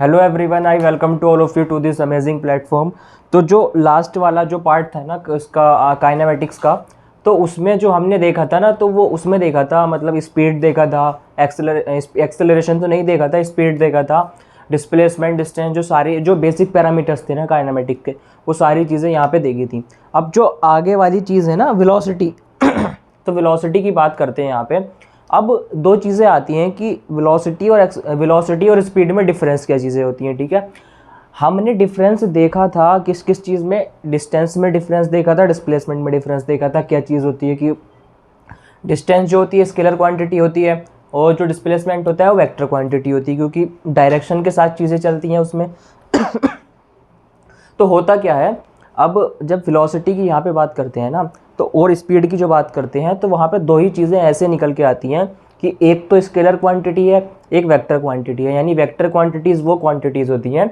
Hello everyone, I welcome to all of you to this amazing platform. तो जो last वाला जो part था ना उसका काइनेमेटिक्स का, तो उसमें जो हमने देखा था ना, तो वो उसमें देखा था मतलब स्पीड देखा था, एक्सेलरेशन तो नहीं देखा था, स्पीड देखा था, डिस्प्लेसमेंट, डिस्टेंस, जो सारे जो बेसिक पैरामीटर्स थे ना काइनेमेटिक के, वो सारी चीज़ें यहाँ पे देखी थी। अब जो आगे वाली चीज़ है ना वेलोसिटी तो वेलोसिटी की बात करते हैं यहाँ पे। अब दो चीज़ें आती हैं कि वेलोसिटी और स्पीड में डिफरेंस क्या चीज़ें होती हैं, ठीक है। हमने डिफरेंस देखा था किस किस चीज़ में, डिस्टेंस में डिफरेंस देखा था, डिस्प्लेसमेंट में डिफरेंस देखा था। क्या चीज़ होती है कि डिस्टेंस जो होती है स्केलर क्वांटिटी होती है, और जो डिस्प्लेसमेंट होता है वो वेक्टर क्वांटिटी होती है, क्योंकि डायरेक्शन के साथ चीज़ें चलती हैं उसमें। तो होता क्या है, अब जब वेलोसिटी की यहाँ पे बात करते हैं ना, तो और स्पीड की जो बात करते हैं, तो वहाँ पे दो ही चीज़ें ऐसे निकल के आती हैं कि एक तो स्केलर क्वांटिटी है, एक वेक्टर क्वांटिटी है। यानी वेक्टर क्वांटिटीज़ वो क्वांटिटीज़ होती हैं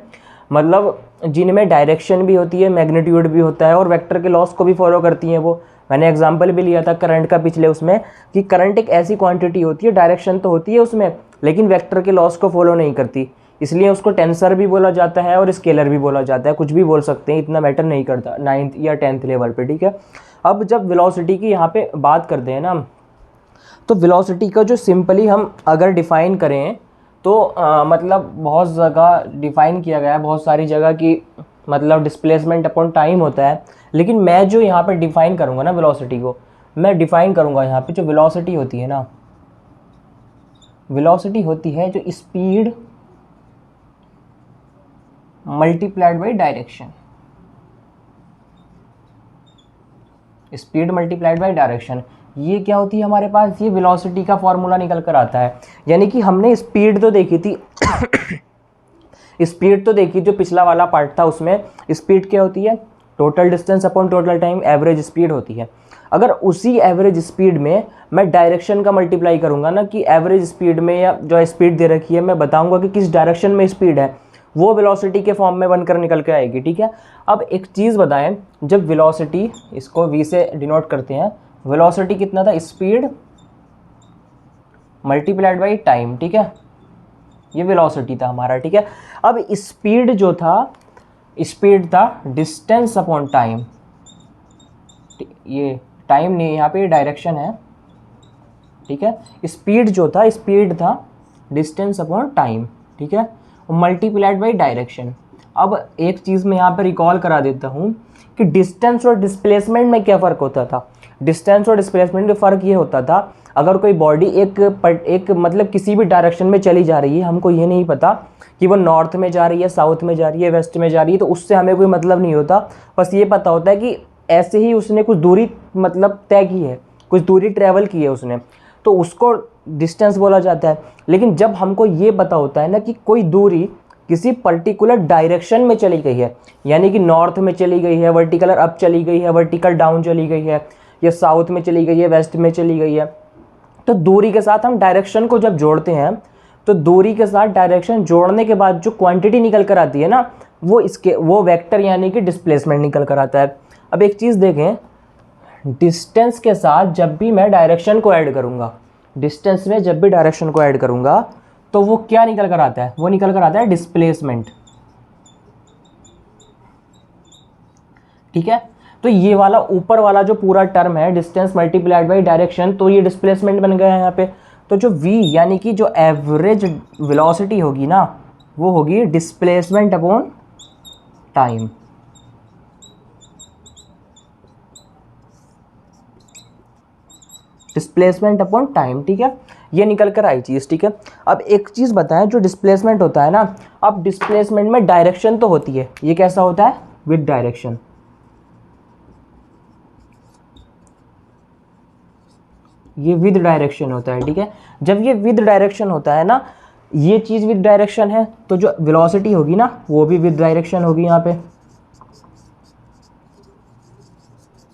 मतलब जिनमें डायरेक्शन भी होती है, मैग्नीट्यूड भी होता है, और वेक्टर के लॉस को भी फॉलो करती हैं। वो मैंने एग्जांपल भी लिया था करंट का पिछले उसमें, कि करंट एक ऐसी क्वांटिटी होती है, डायरेक्शन तो होती है उसमें, लेकिन वेक्टर के लॉस को फॉलो नहीं करती, इसलिए उसको टेंसर भी बोला जाता है और स्केलर भी बोला जाता है। कुछ भी बोल सकते हैं, इतना मैटर नहीं करता 9th या 10th लेवल पे, ठीक है। अब जब वेलोसिटी की यहाँ पे बात करते हैं ना, तो वेलोसिटी का जो सिंपली हम अगर डिफ़ाइन करें तो मतलब बहुत जगह डिफ़ाइन किया गया है, बहुत सारी जगह की मतलब डिस्प्लेसमेंट अपॉन टाइम होता है। लेकिन मैं जो यहाँ पे डिफ़ाइन करूँगा ना वेलोसिटी को, मैं डिफ़ाइन करूँगा यहाँ पे जो वेलोसिटी होती है ना, वेलोसिटी होती है जो speed multiplied by direction, speed multiplied by direction. ये क्या होती है हमारे पास, ये वेलोसिटी का फॉर्मूला निकल कर आता है। यानी कि हमने स्पीड तो देखी थी स्पीड तो देखी, जो पिछला वाला पार्ट था उसमें स्पीड क्या होती है, total distance upon total time, average speed होती है। अगर उसी एवरेज स्पीड में मैं डायरेक्शन का मल्टीप्लाई करूंगा ना, कि एवरेज स्पीड में या जो स्पीड दे रखी है मैं बताऊंगा कि किस डायरेक्शन में स्पीड है, वो वेलोसिटी के फॉर्म में बनकर निकल के आएगी, ठीक है। अब एक चीज़ बताएं, जब वेलोसिटी, इसको v से डिनोट करते हैं, वेलोसिटी कितना था, स्पीड मल्टीप्लाइड बाई टाइम, ठीक है, ये वेलोसिटी था हमारा, ठीक है। अब स्पीड जो था, स्पीड था डिस्टेंस अपॉन टाइम, ये टाइम नहीं, यहाँ पे डायरेक्शन है, ठीक है। स्पीड जो था, स्पीड था डिस्टेंस अपॉन टाइम, ठीक है, मल्टीप्लाइड बाई डायरेक्शन। अब एक चीज़ मैं यहाँ पे रिकॉल करा देता हूँ कि डिस्टेंस और डिस्प्लेसमेंट में क्या फ़र्क होता था। डिस्टेंस और डिस्प्लेसमेंट में फ़र्क ये होता था, अगर कोई बॉडी एक मतलब किसी भी डायरेक्शन में चली जा रही है, हमको ये नहीं पता कि वो नॉर्थ में जा रही है, साउथ में जा रही है, वेस्ट में जा रही है, तो उससे हमें कोई मतलब नहीं होता। बस ये पता होता है कि ऐसे ही उसने कुछ दूरी मतलब तय की है, कुछ दूरी ट्रैवल की है उसने, तो उसको डिस्टेंस बोला जाता है। लेकिन जब हमको ये पता होता है ना कि कोई दूरी किसी पर्टिकुलर डायरेक्शन में चली गई है, यानी कि नॉर्थ में चली गई है, वर्टिकल अप चली गई है, वर्टिकल डाउन चली गई है, या साउथ में चली गई है, वेस्ट में चली गई है, तो दूरी के साथ हम डायरेक्शन को जब जोड़ते हैं, तो दूरी के साथ डायरेक्शन जोड़ने के बाद जो क्वांटिटी निकल कर आती है ना, वो वेक्टर यानी कि डिस्प्लेसमेंट निकल कर आता है। अब एक चीज़ देखें, डिस्टेंस के साथ जब भी मैं डायरेक्शन को ऐड करूँगा, डिस्टेंस में जब भी डायरेक्शन को ऐड करूँगा, तो वो क्या निकल कर आता है, वो निकल कर आता है डिस्प्लेसमेंट, ठीक है। तो ये वाला ऊपर वाला जो पूरा टर्म है डिस्टेंस मल्टीप्लाइड बाई डायरेक्शन, तो ये डिस्प्लेसमेंट बन गया है यहाँ पे। तो जो v यानी कि जो एवरेज वेलोसिटी होगी ना, वो होगी displacement upon time, displacement upon time, ठीक है। ये निकल कर आई चीज़, ठीक है। अब एक चीज़ बताएं, जो डिस्प्लेसमेंट होता है ना, अब डिस्प्लेसमेंट में डायरेक्शन तो होती है, ये कैसा होता है, विद डायरेक्शन, ये विद डायरेक्शन होता है, ठीक है। जब ये विद डायरेक्शन होता है ना, ये चीज़ विद डायरेक्शन है, तो जो वेलोसिटी होगी ना वो भी विद डायरेक्शन होगी यहाँ पे,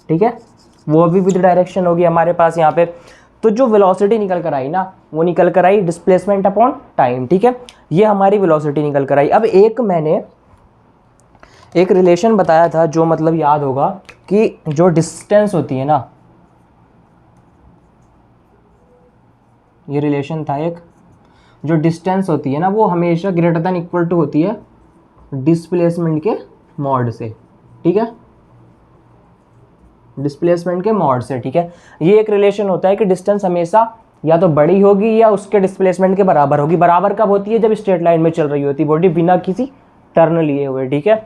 ठीक है, वो भी विद डायरेक्शन होगी हमारे पास यहाँ पे। तो जो वेलोसिटी निकल कर आई ना, वो निकल कर आई डिस्प्लेसमेंट अपॉन टाइम, ठीक है, ये हमारी वेलोसिटी निकल कर आई। अब एक मैंने एक रिलेशन बताया था, जो मतलब याद होगा, कि जो डिस्टेंस होती है ना, ये रिलेशन था एक, जो डिस्टेंस होती है ना वो हमेशा ग्रेटर देन इक्वल टू होती है डिस्प्लेसमेंट के मॉड से, ठीक है, डिस्प्लेसमेंट के मॉड से, ठीक है। ये एक रिलेशन होता है कि डिस्टेंस हमेशा या तो बड़ी होगी या उसके डिस्प्लेसमेंट के बराबर होगी। बराबर कब होती है? जब स्ट्रेट लाइन में चल रही होती है बॉडी बिना किसी टर्न लिए हुए, ठीक है।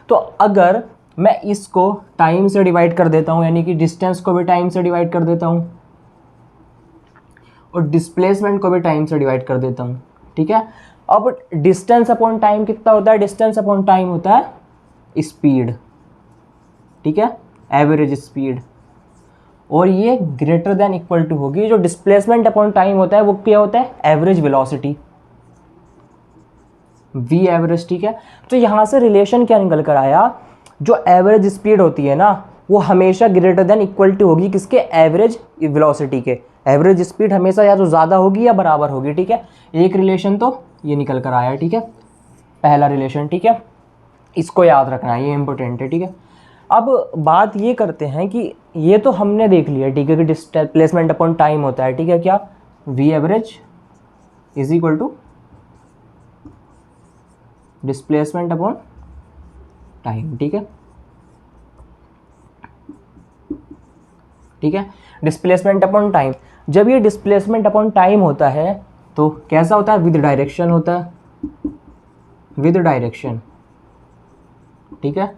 तो अगर मैं इसको टाइम से डिवाइड कर देता हूँ, यानी कि डिस्टेंस को भी टाइम से डिवाइड कर देता हूँ और डिस्प्लेसमेंट को भी टाइम से डिवाइड कर देता हूँ, ठीक है। अब डिस्टेंस अपॉन टाइम कितना होता है? डिस्टेंस अपॉन टाइम होता है स्पीड, ठीक है, एवरेज स्पीड, और ये ग्रेटर देन इक्वल टू होगी। जो डिस्प्लेसमेंट अपॉन टाइम होता है वो क्या होता है? एवरेज वेलोसिटी, वी एवरेज, ठीक है। तो यहाँ से रिलेशन क्या निकल कर आया? जो एवरेज स्पीड होती है ना वो हमेशा ग्रेटर देन इक्वल टू होगी किसके? एवरेज वेलोसिटी के। एवरेज स्पीड हमेशा या तो ज़्यादा होगी या बराबर होगी, ठीक है। एक रिलेशन तो ये निकल कर आया, ठीक है, पहला रिलेशन, ठीक है। इसको याद रखना है, ये इंपॉर्टेंट है, ठीक है। अब बात ये करते हैं कि ये तो हमने देख लिया, ठीक है, कि डिस्प्लेसमेंट अपॉन टाइम होता है, ठीक है, क्या? V average is equal to displacement upon time, ठीक है, ठीक है, डिस्प्लेसमेंट अपॉन टाइम। जब ये डिस्प्लेसमेंट अपॉन टाइम होता है तो कैसा होता है? विद डायरेक्शन होता है, विद डायरेक्शन, ठीक है।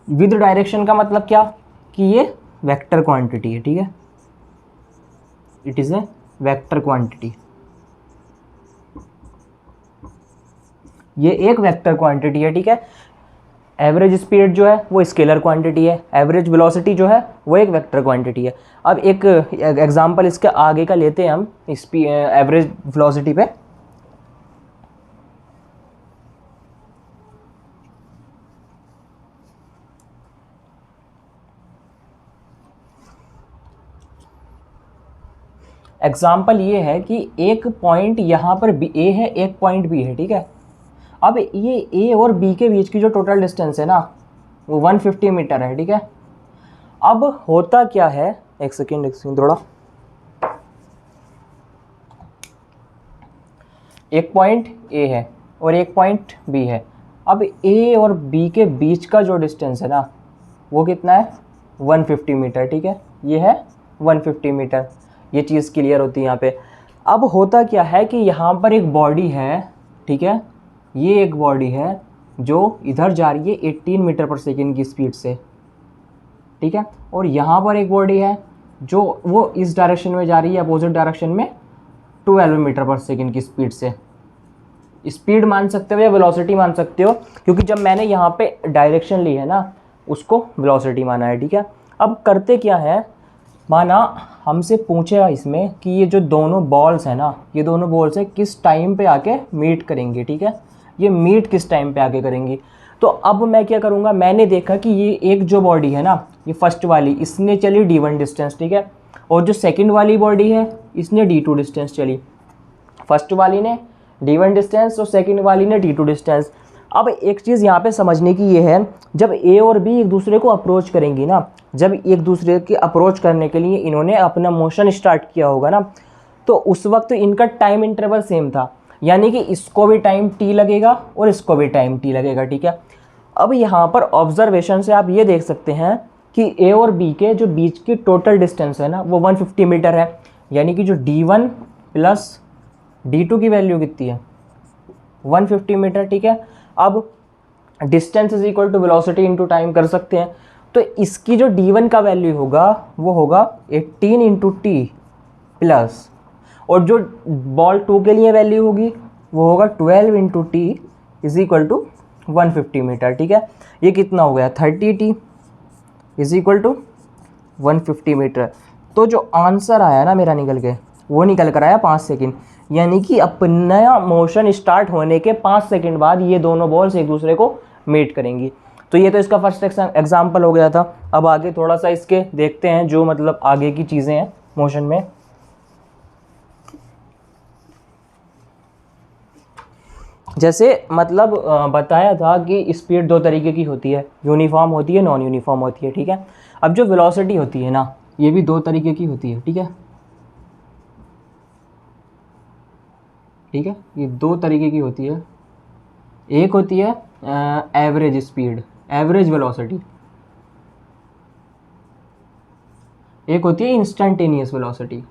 विद डायरेक्शन का मतलब क्या? कि ये वेक्टर क्वांटिटी है, ठीक है, it is a vector quantity. ये एक वेक्टर क्वांटिटी है, ठीक है। एवरेज स्पीड जो है वो स्केलर क्वांटिटी है, एवरेज वेलोसिटी जो है वो एक वेक्टर क्वांटिटी है। अब एक एग्जांपल इसके आगे का लेते हैं हम एवरेज वेलोसिटी पे। एग्जाम्पल ये है कि एक पॉइंट यहाँ पर ए है, एक पॉइंट बी है, ठीक है। अब ये ए और बी के बीच की जो टोटल डिस्टेंस है ना वो 150 मीटर है, ठीक है। अब होता क्या है, एक सेकेंड थोड़ा, एक पॉइंट ए है और एक पॉइंट बी है। अब ए और बी के बीच का जो डिस्टेंस है ना वो कितना है? 150 मीटर, ठीक है, ये है 150 मीटर। ये चीज़ क्लियर होती है यहाँ पे। अब होता क्या है कि यहाँ पर एक बॉडी है, ठीक है, ये एक बॉडी है जो इधर जा रही है 18 मीटर पर सेकेंड की स्पीड से, ठीक है, और यहाँ पर एक बॉडी है जो वो इस डायरेक्शन में जा रही है, अपोजिट डायरेक्शन में 12 मीटर पर सेकेंड की स्पीड से। स्पीड मान सकते हो या वेलोसिटी मान सकते हो, क्योंकि जब मैंने यहाँ पे डायरेक्शन ली है ना उसको वेलोसिटी माना है, ठीक है। अब करते क्या है, माना हमसे पूछेगा इसमें कि ये जो दोनों बॉल्स हैं ना, ये दोनों बॉल्स हैं किस टाइम पे आके मीट करेंगे, ठीक है, ये मीट किस टाइम पे आके करेंगी। तो अब मैं क्या करूँगा, मैंने देखा कि ये एक जो बॉडी है ना, ये फर्स्ट वाली, इसने चली d1 डिस्टेंस, ठीक है, और जो सेकंड वाली बॉडी है इसने d2 डिस्टेंस चली। फर्स्ट वाली ने d1 डिस्टेंस और सेकंड वाली ने d2 डिस्टेंस। अब एक चीज़ यहाँ पे समझने की ये है, जब ए और बी एक दूसरे को अप्रोच करेंगी ना, जब एक दूसरे की अप्रोच करने के लिए इन्होंने अपना मोशन स्टार्ट किया होगा ना, तो उस वक्त इनका टाइम इंटरवल सेम था, यानी कि इसको भी टाइम t लगेगा और इसको भी टाइम t लगेगा, ठीक है। अब यहाँ पर ऑब्जर्वेशन से आप ये देख सकते हैं कि ए और बी के जो बीच की टोटल डिस्टेंस है ना वो 150 मीटर है, यानी कि जो d1 प्लस d2 की वैल्यू कितनी है? 150 मीटर, ठीक है। अब distance is equal to velocity into time कर सकते हैं, तो इसकी जो d1 का वैल्यू होगा वो होगा 18 इंटू टी प्लस, और जो बॉल 2 के लिए वैल्यू होगी वो होगा 12 into t is equal to 150 metre, ठीक है। ये कितना हो गया? 30t is equal to 150 metre. तो जो आंसर आया ना मेरा निकल के, वो निकल कर आया 5 सेकेंड, यानी कि अपना मोशन स्टार्ट होने के 5 सेकेंड बाद ये दोनों बॉल्स एक दूसरे को मीट करेंगी। तो ये तो इसका फर्स्ट एग्जाम्पल हो गया था। अब आगे थोड़ा सा इसके देखते हैं जो मतलब आगे की चीज़ें हैं मोशन में। जैसे मतलब बताया था कि स्पीड दो तरीके की होती है, यूनिफॉर्म होती है, नॉन यूनिफॉर्म होती है, ठीक है। अब जो वेलोसिटी होती है ना ये भी दो तरीके की होती है, ठीक है। ठीक है, ये दो तरीके की होती है। एक होती है एवरेज स्पीड, एवरेज वेलोसिटी, एक होती है इंस्टेंटेनियस वेलोसिटी।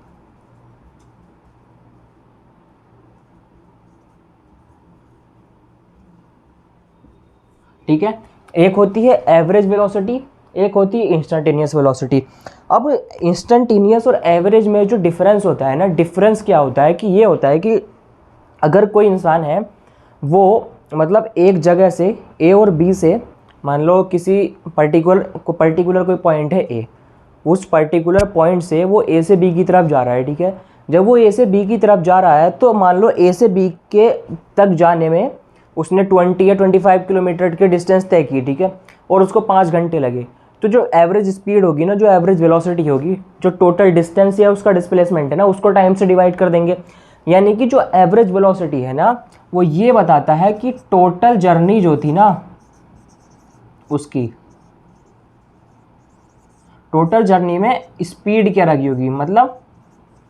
ठीक है, एक होती है एवरेज वेलोसिटी, एक होती है इंस्टेंटेनियस वेलोसिटी। अब इंस्टेंटेनियस और एवरेज में जो डिफरेंस होता है ना, डिफरेंस क्या होता है कि ये होता है कि अगर कोई इंसान है वो मतलब एक जगह से ए और बी से, मान लो किसी पर्टिकुलर कोई पॉइंट है ए, उस पर्टिकुलर पॉइंट से वो ए से बी की तरफ जा रहा है। ठीक है, जब वो ए से बी की तरफ जा रहा है तो मान लो ए से बी के तक जाने में उसने 20 या 25 किलोमीटर के डिस्टेंस तय की। ठीक है, और उसको 5 घंटे लगे। तो जो एवरेज स्पीड होगी ना, जो एवरेज वेलोसिटी होगी, जो टोटल डिस्टेंस या उसका डिस्प्लेसमेंट है ना, उसको टाइम से डिवाइड कर देंगे। यानी कि जो एवरेज वेलोसिटी है ना, वो ये बताता है कि टोटल जर्नी जो थी ना उसकी, टोटल जर्नी में स्पीड क्या रही होगी, मतलब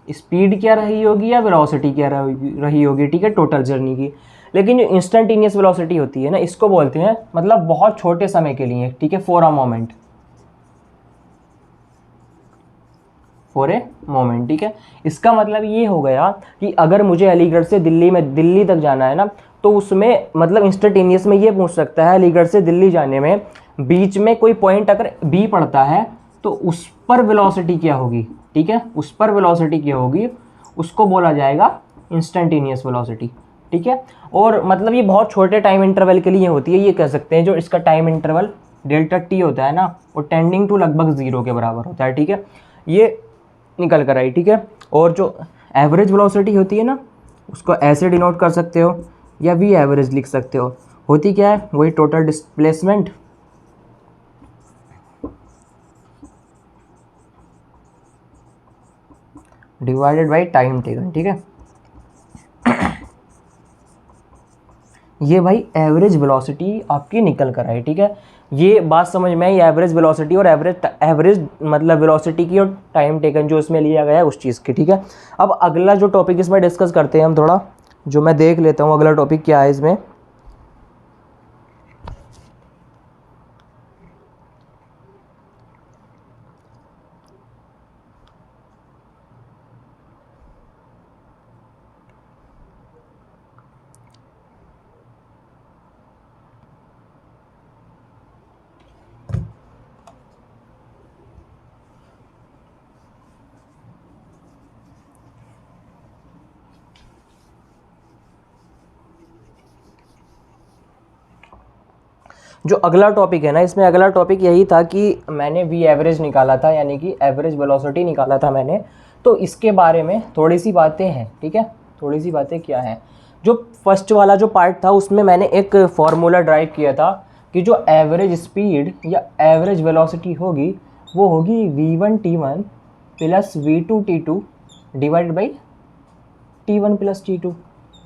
स्पीड क्या रही होगी या वेलोसिटी क्या रही होगी। ठीक है, टोटल जर्नी की। लेकिन जो इंस्टेंटेनियस वेलोसिटी होती है ना, इसको बोलते हैं मतलब बहुत छोटे समय के लिए। ठीक है, for a moment, for a moment. ठीक है, इसका मतलब ये हो गया कि अगर मुझे अलीगढ़ से दिल्ली तक जाना है ना, तो उसमें मतलब इंस्टेंटेनियस में ये पूछ सकता है अलीगढ़ से दिल्ली जाने में बीच में कोई पॉइंट अगर बी पड़ता है तो उस पर वेलोसिटी क्या होगी। ठीक है, उस पर वेलोसिटी क्या होगी, उसको बोला जाएगा इंस्टेंटेनियस वेलोसिटी। ठीक है, और मतलब ये बहुत छोटे टाइम इंटरवल के लिए होती है। ये कह सकते हैं जो इसका टाइम इंटरवल डेल्टा टी होता है ना, वो टेंडिंग टू लगभग 0 के बराबर होता है। ठीक है, ये निकल कर आई। ठीक है, और जो एवरेज वेलोसिटी होती है ना, उसको ऐसे डिनोट कर सकते हो या वी एवरेज लिख सकते हो। होती क्या है, वही total displacement divided by time taken. ठीक है, ये भाई एवरेज वेलोसिटी आपकी निकल कर आई। ठीक है, ये बात समझ में आई, एवरेज वेलोसिटी और एवरेज मतलब वेलोसिटी की और टाइम टेकन जो इसमें लिया गया है उस चीज़ की। ठीक है, अब अगला जो टॉपिक इसमें डिस्कस करते हैं हम थोड़ा, जो मैं देख लेता हूँ अगला टॉपिक क्या है इसमें। जो अगला टॉपिक है ना, इसमें अगला टॉपिक यही था कि मैंने वी एवरेज निकाला था, यानी कि एवरेज वेलोसिटी निकाला था मैंने। तो इसके बारे में थोड़ी सी बातें हैं। ठीक है, थोड़ी सी बातें क्या हैं, जो फर्स्ट वाला जो पार्ट था उसमें मैंने एक फॉर्मूला ड्राइव किया था कि जो एवरेज स्पीड या एवरेज वेलोसिटी होगी वो होगी v1t1 plus v2t2 divided by t1 plus t2।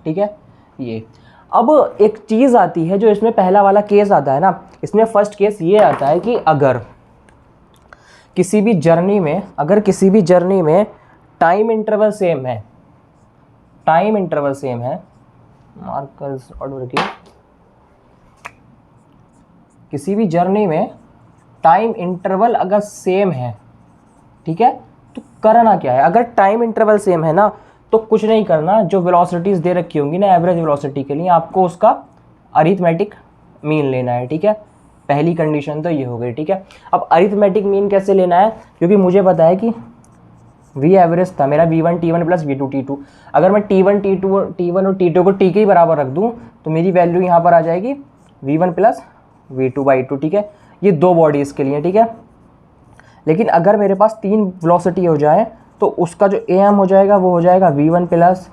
ठीक है, ये अब एक चीज़ आती है जो इसमें पहला वाला केस आता है ना, इसमें फर्स्ट केस ये आता है कि अगर किसी भी जर्नी में टाइम इंटरवल सेम है, मार्कर्स ऑर्डर की, किसी भी जर्नी में टाइम इंटरवल अगर सेम है, ठीक है, तो करना क्या है। अगर टाइम इंटरवल सेम है ना, तो कुछ नहीं करना, जो वेलोसिटीज़ दे रखी होंगी ना एवरेज वेलोसिटी के लिए, आपको उसका अरिथमेटिक मीन लेना है। ठीक है, पहली कंडीशन तो ये हो गई। ठीक है, अब अरिथमेटिक मीन कैसे लेना है, क्योंकि मुझे पता है कि वी एवरेज था मेरा v1 t1 plus v2 t2। अगर मैं t1 और t2 को t के ही बराबर रख दूँ तो मेरी वैल्यू यहाँ पर आ जाएगी v1 प्लस v2/2। ठीक है, ये दो बॉडीज़ के लिए। ठीक है, लेकिन अगर मेरे पास 3 वेलोसिटी हो जाए तो उसका जो am हो जाएगा वो हो जाएगा v1 plus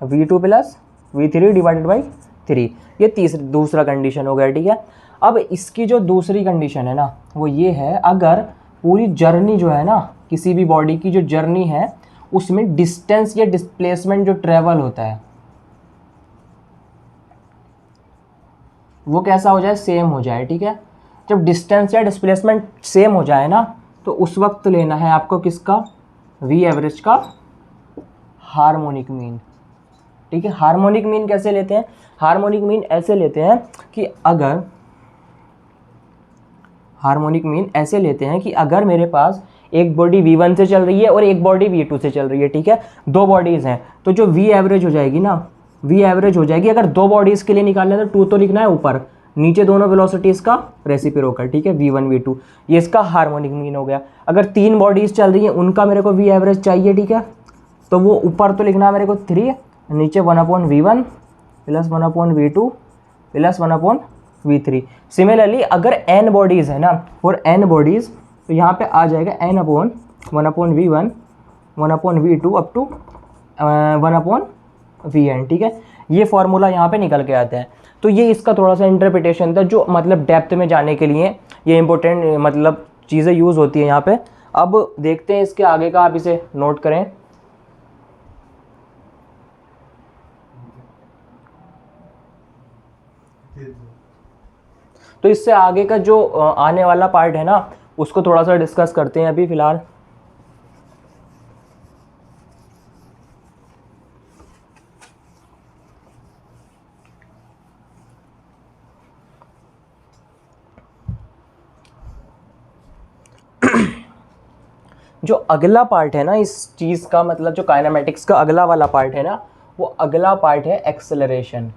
v2 plus v3 divided by 3। ये दूसरा कंडीशन हो गया। ठीक है, अब इसकी जो दूसरी कंडीशन है ना, वो ये है अगर पूरी जर्नी जो है ना, किसी भी बॉडी की जो जर्नी है उसमें डिस्टेंस या डिस्प्लेसमेंट जो ट्रेवल होता है वो कैसा हो जाए, सेम हो जाए। ठीक है, जब डिस्टेंस या डिस्प्लेसमेंट सेम हो जाए ना, तो उस वक्त लेना है आपको किसका, वी एवरेज का हार्मोनिक मीन। ठीक है। हार्मोनिक मीन कैसे लेते हैं? हार्मोनिक मीन ऐसे लेते हैं कि अगर हार्मोनिक मीन ऐसे लेते हैं कि अगर मेरे पास एक बॉडी V1 से चल रही है और एक बॉडी V2 से चल रही है, ठीक है, दो बॉडीज़ हैं, तो जो V एवरेज हो जाएगी ना, V एवरेज हो जाएगी, अगर दो बॉडीज़ के लिए निकालना है तो 2 तो लिखना है ऊपर, नीचे दोनों वेलोसिटीज़ का रेसिप्रोकल, ठीक है, V1 V2, ये इसका हार्मोनिक मीन हो गया। अगर 3 बॉडीज़ चल रही हैं उनका मेरे को V एवरेज चाहिए, ठीक है, तो वो ऊपर तो लिखना है मेरे को 3, नीचे 1/V1 plus 1/V2 plus 1/V3। Similarly अगर n बॉडीज़ है ना, फॉर n बॉडीज़, तो यहाँ पे आ जाएगा n/1/V1 1/V2 up to 1/Vn, ठीक है। ये फॉर्मूला यहाँ पे निकल के आता है। तो ये इसका थोड़ा सा इंटरप्रिटेशन था जो मतलब डेप्थ में जाने के लिए ये इंपॉर्टेंट मतलब चीज़ें यूज़ होती है यहाँ पे। अब देखते हैं इसके आगे का, आप इसे नोट करें। तो इससे आगे का जो आने वाला पार्ट है ना, उसको थोड़ा सा डिस्कस करते हैं अभी फ़िलहाल। जो अगला पार्ट है ना इस चीज़ का, मतलब जो काइनेमेटिक्स का अगला वाला पार्ट है ना, वो अगला पार्ट है एक्सेलरेशन,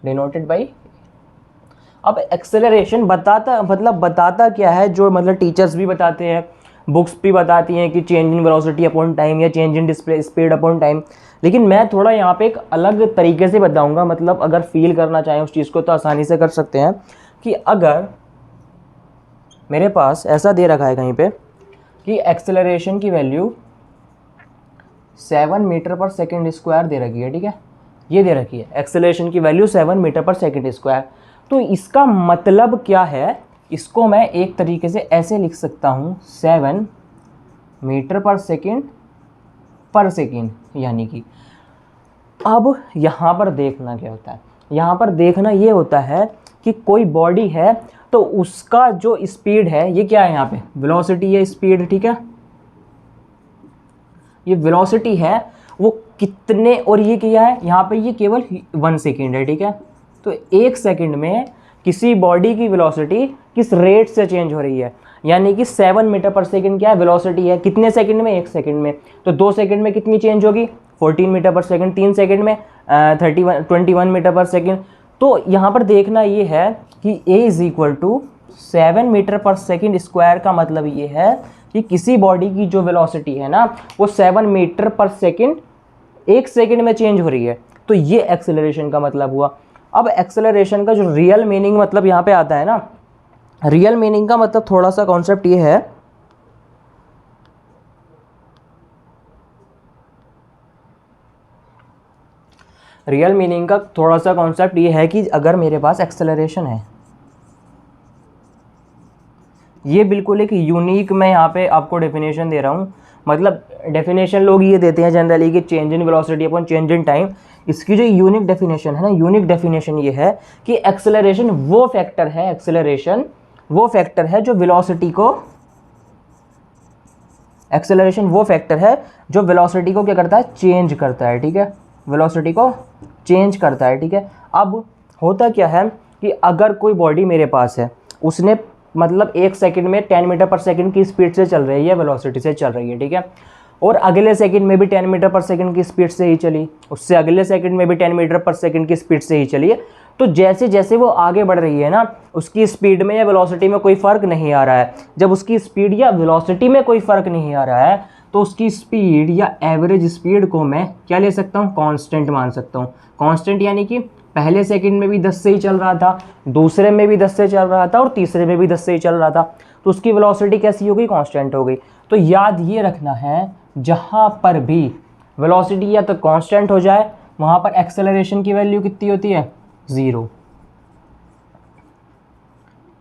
डिनोटेड बाई। अब एक्सेलरेशन बताता क्या है, जो मतलब टीचर्स भी बताते हैं, बुक्स भी बताती हैं कि change in velocity upon time या change in display speed upon time, लेकिन मैं थोड़ा यहाँ पे एक अलग तरीके से बताऊंगा। मतलब अगर फील करना चाहें उस चीज़ को तो आसानी से कर सकते हैं कि अगर मेरे पास ऐसा दे रखा है कहीं पे कि एक्सेलरेशन की value 7 metre per second square दे रखी है, ठीक है, ये दे रखी है एक्सेलरेशन की value 7 metre per second square. तो इसका मतलब क्या है, इसको मैं एक तरीके से ऐसे लिख सकता हूँ 7 मीटर पर सेकेंड, यानी कि अब यहाँ पर देखना क्या होता है, यहाँ पर देखना ये होता है कि कोई बॉडी है तो उसका जो स्पीड है, ये क्या है यहाँ पे वेलोसिटी है, स्पीड, ठीक है, ये वेलोसिटी है, वो कितने, और ये क्या है यहाँ पे, ये केवल 1 सेकेंड है, ठीक है। तो 1 सेकेंड में किसी बॉडी की वेलोसिटी किस रेट से चेंज हो रही है, यानी कि 7 मीटर पर सेकेंड क्या है वेलोसिटी है, कितने सेकेंड में, 1 सेकेंड में। तो 2 सेकेंड में कितनी चेंज होगी, 14 मीटर पर सेकेंड, 3 सेकेंड में 21 मीटर पर सेकेंड। तो यहाँ पर देखना ये है कि a is equal to 7 metre per second square का मतलब ये है कि किसी बॉडी की जो वेलोसिटी है ना वो 7 मीटर पर सेकेंड 1 सेकेंड में चेंज हो रही है। तो ये एक्सेलरेशन का मतलब हुआ। अब एक्सेलरेशन का जो रियल मीनिंग मतलब यहाँ पे आता है ना, रियल मीनिंग का मतलब थोड़ा सा कॉन्सेप्ट ये है, रियल मीनिंग का थोड़ा सा कॉन्सेप्ट ये है कि अगर मेरे पास एक्सेलरेशन है, ये बिल्कुल एक यूनिक, मैं यहाँ पे आपको डेफिनेशन दे रहा हूँ। मतलब डेफिनेशन लोग ये देते हैं जनरली कि change in velocity upon change in time. इसकी जो यूनिक डेफिनेशन है ना, यूनिक डेफिनेशन ये है कि एक्सेलरेशन वो फैक्टर है, एक्सेलरेशन वो फैक्टर है जो वेलोसिटी को, एक्सेलरेशन वो फैक्टर है जो वेलोसिटी को क्या करता है, चेंज करता है, ठीक है, वेलोसिटी को चेंज करता है, ठीक है। अब होता क्या है कि अगर कोई बॉडी मेरे पास है, उसने मतलब 1 सेकंड में 10 मीटर पर सेकंड की स्पीड से चल रही है, वेलोसिटी से चल रही है, ठीक है, और अगले सेकंड में भी 10 मीटर पर सेकंड की स्पीड से ही चली, उससे अगले सेकंड में भी 10 मीटर पर सेकंड की स्पीड से ही चली। तो जैसे जैसे वो आगे बढ़ रही है ना, उसकी स्पीड में या वेलोसिटी में कोई फ़र्क नहीं आ रहा है। जब उसकी स्पीड या वेलोसिटी में कोई फ़र्क नहीं आ रहा है तो उसकी स्पीड या एवरेज स्पीड को मैं क्या ले सकता हूँ, कांस्टेंट मान सकता हूँ। कांस्टेंट यानी कि पहले सेकंड में भी 10 से ही चल रहा था, दूसरे में भी 10 से चल रहा था और तीसरे में भी 10 से ही चल रहा था, तो उसकी वेलोसिटी कैसी हो गई, कांस्टेंट हो गई। तो याद ये रखना है, जहाँ पर भी वेलोसिटी या तो कांस्टेंट हो जाए वहाँ पर एक्सेलरेशन की वैल्यू कितनी होती है, 0,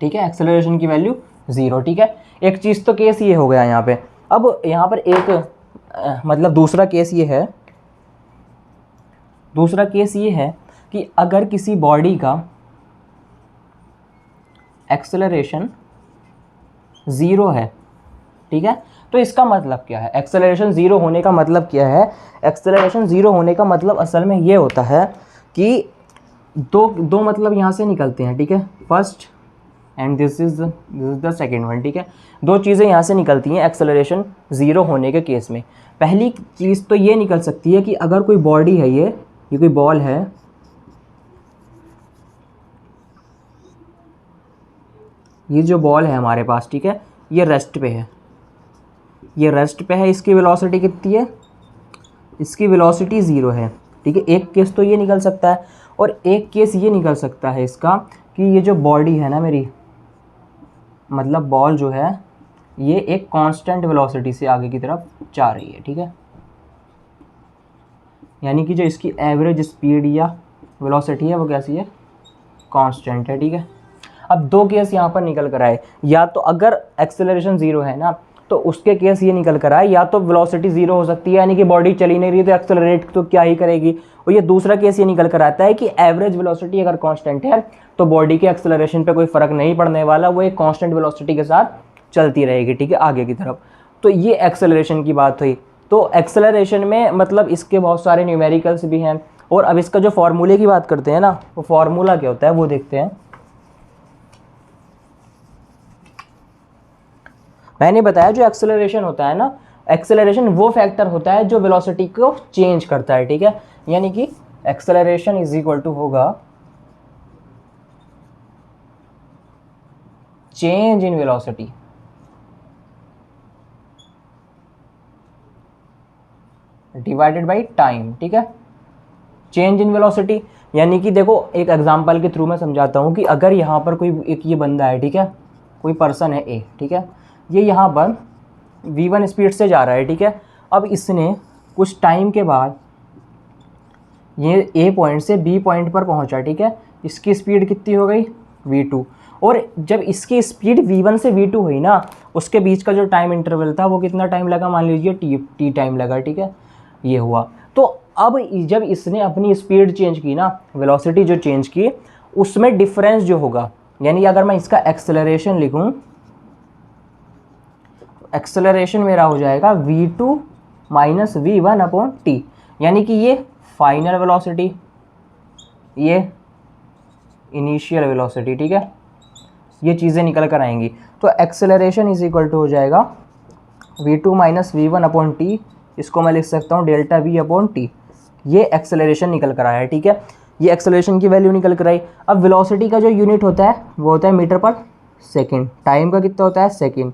ठीक है, एक्सेलरेशन की वैल्यू 0, ठीक है। एक चीज़ तो केस ये हो गया यहाँ पे। अब यहाँ पर एक मतलब दूसरा केस ये है, दूसरा केस ये है कि अगर किसी बॉडी का एक्सेलरेशन 0 है, ठीक है, तो इसका मतलब क्या है, एक्सेलरेशन ज़ीरो होने का मतलब क्या है? एक्सेलरेशन ज़ीरो होने का मतलब असल में ये होता है कि दो मतलब यहाँ से निकलते हैं, ठीक है, first and this is the second one, ठीक है। दो चीज़ें यहाँ से निकलती हैं एक्सेलरेशन ज़ीरो होने के केस में। पहली चीज़ तो ये निकल सकती है कि अगर कोई बॉडी है, ये कोई बॉल है, ये जो बॉल है हमारे पास, ठीक है, ये रेस्ट पे है, ये रेस्ट पे है, इसकी वेलोसिटी कितनी है? इसकी वेलोसिटी ज़ीरो है, ठीक है। एक केस तो ये निकल सकता है, और एक केस ये निकल सकता है इसका कि ये जो बॉडी है ना मेरी, मतलब बॉल जो है ये एक कांस्टेंट वेलोसिटी से आगे की तरफ जा रही है, ठीक है, यानी कि जो इसकी एवरेज स्पीड या वेलोसिटी है वो कैसी है? कांस्टेंट है, ठीक है। अब दो केस यहाँ पर निकल कर आए, या तो अगर एक्सेलरेशन ज़ीरो है ना तो उसके केस ये निकल कर आए, या तो वेलोसिटी ज़ीरो हो सकती है, यानी कि बॉडी चली नहीं रही तो एक्सेलरेट तो क्या ही करेगी, और ये दूसरा केस ये निकल कर आता है कि एवरेज वेलोसिटी अगर कांस्टेंट है तो बॉडी के एक्सेलरेशन पे कोई फ़र्क नहीं पड़ने वाला, वो एक कांस्टेंट वेलोसिटी के साथ चलती रहेगी, ठीक है, आगे की तरफ। तो ये एक्सेलरेशन की बात हुई। तो एक्सेलरेशन में मतलब इसके बहुत सारे न्यूमेरिकल्स भी हैं, और अब इसका जो फार्मूले की बात करते हैं ना, वो फार्मूला क्या होता है वो देखते हैं। मैंने बताया जो एक्सेलरेशन होता है ना, एक्सेलरेशन वो फैक्टर होता है जो वेलोसिटी को चेंज करता है, ठीक है, यानी कि एक्सेलरेशन इज इक्वल टू होगा change in velocity divided by time, ठीक है। चेंज इन वेलोसिटी यानी कि देखो एक एग्जांपल के थ्रू मैं समझाता हूँ कि अगर यहाँ पर कोई एक ये बंदा है, ठीक है, कोई पर्सन है ए, ठीक है, ये यहाँ पर v1 स्पीड से जा रहा है, ठीक है। अब इसने कुछ टाइम के बाद ये ए पॉइंट से बी पॉइंट पर पहुँचा, ठीक है, इसकी स्पीड कितनी हो गई? v2, और जब इसकी स्पीड v1 से v2 हुई ना, उसके बीच का जो टाइम इंटरवल था वो कितना टाइम लगा? मान लीजिए टी टाइम लगा, ठीक है, ये हुआ। तो अब जब इसने अपनी स्पीड चेंज की ना, वेलोसिटी जो चेंज की, उसमें डिफरेंस जो होगा, यानी अगर मैं इसका एक्सेलरेशन लिखूं, एक्सेलरेशन मेरा हो जाएगा v2 minus v1 upon T, यानी कि ये फाइनल वेलोसिटी, ये इनिशियल वेलोसिटी, ठीक है, ये चीज़ें निकल कर आएंगी। तो एक्सेलरेशन इज इक्वल टू हो जाएगा v2 minus v1 upon T, इसको मैं लिख सकता हूँ डेल्टा v अपॉन टी। ये एक्सेलरेशन निकल कर आया है, ठीक है, ये एक्सेलरेशन की वैल्यू निकल कर आई। अब वेलोसिटी का जो यूनिट होता है वो होता है मीटर पर सेकेंड, टाइम का कितना होता है? सेकेंड।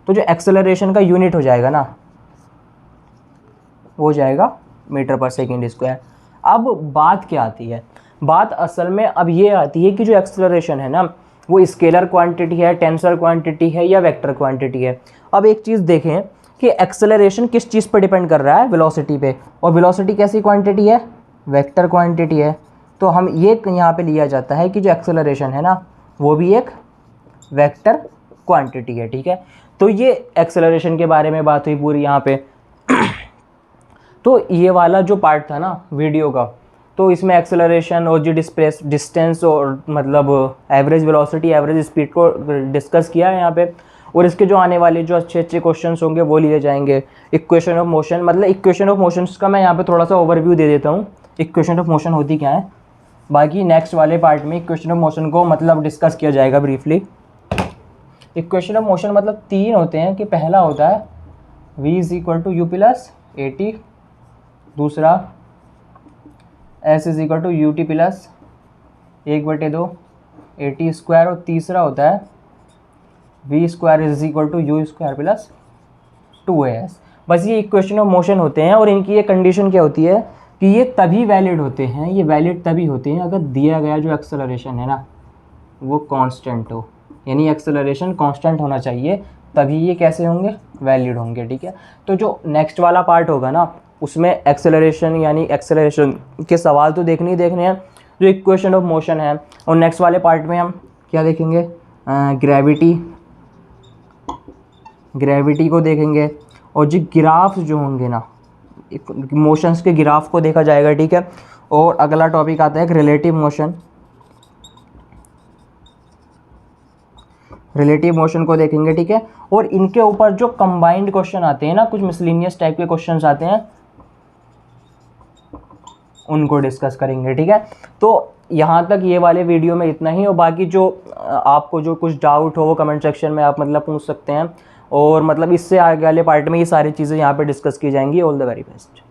तो जो एक्सेलरेशन का यूनिट हो जाएगा ना, वो हो जाएगा मीटर पर सेकेंड स्क्वायर। अब बात क्या आती है? बात असल में अब ये आती है कि जो एक्सेलरेशन है ना, वो स्केलर क्वांटिटी है, टेंसर क्वांटिटी है, या वेक्टर क्वांटिटी है। अब एक चीज़ देखें कि एक्सेलरेशन किस चीज़ पर डिपेंड कर रहा है? वेलोसिटी पे, और वेलोसिटी कैसी क्वांटिटी है? वेक्टर क्वांटिटी है। तो हम ये यहाँ पे लिया जाता है कि जो एक्सेलरेशन है ना, वो भी एक वेक्टर क्वांटिटी है, ठीक है। तो ये एक्सेलरेशन के बारे में बात हुई पूरी यहाँ पे। तो ये वाला जो पार्ट था ना वीडियो का, तो इसमें एक्सेलरेशन और जो डिस्टेंस और मतलब एवरेज वेलोसिटी, एवरेज स्पीड को डिस्कस किया है यहाँ पे। और इसके जो आने वाले जो अच्छे अच्छे क्वेश्चंस होंगे वो लिए जाएंगे। इक्वेशन ऑफ मोशन, मतलब इक्वेशन ऑफ मोशंस का मैं यहाँ पे थोड़ा सा ओवरव्यू दे देता हूँ, इक्वेशन ऑफ मोशन होती क्या है। बाकी नेक्स्ट वाले पार्ट में इक्वेशन ऑफ मोशन को मतलब डिस्कस किया जाएगा ब्रीफली। इक्वेशन ऑफ मोशन मतलब तीन होते हैं कि पहला होता है v is equal to u plus a t, दूसरा s is equal to u t plus 1/2 a t square, और तीसरा होता है v square is equal to u square plus 2as। बस ये इक्वेशन ऑफ मोशन होते हैं, और इनकी ये कंडीशन क्या होती है कि ये तभी वैलिड होते हैं, ये वैलिड तभी होते हैं अगर दिया गया जो एक्सेलरेशन है ना वो कांस्टेंट हो, यानी एक्सेलरेशन कांस्टेंट होना चाहिए, तभी ये कैसे होंगे? वैलिड होंगे, ठीक है। तो जो नेक्स्ट वाला पार्ट होगा ना, उसमें एक्सेलरेशन यानी एक्सेलरेशन के सवाल तो देखने ही देखने हैं, जो इक्वेशन ऑफ मोशन है। और नेक्स्ट वाले पार्ट में हम क्या देखेंगे? ग्रेविटी को देखेंगे, और जो ग्राफ्स जो होंगे ना, मोशंस के ग्राफ को देखा जाएगा, ठीक है। और अगला टॉपिक आता है रिलेटिव मोशन, रिलेटिव मोशन को देखेंगे, ठीक है। और इनके ऊपर जो कंबाइंड क्वेश्चन आते हैं ना, कुछ मिसलिनियस टाइप के क्वेश्चंस आते हैं, उनको डिस्कस करेंगे, ठीक है। तो यहाँ तक ये वाले वीडियो में इतना ही, और बाकी जो आपको जो कुछ डाउट हो वो कमेंट सेक्शन में आप मतलब पूछ सकते हैं, और मतलब इससे आगे वाले पार्ट में ये सारी चीज़ें यहाँ पे डिस्कस की जाएंगी। All the very best.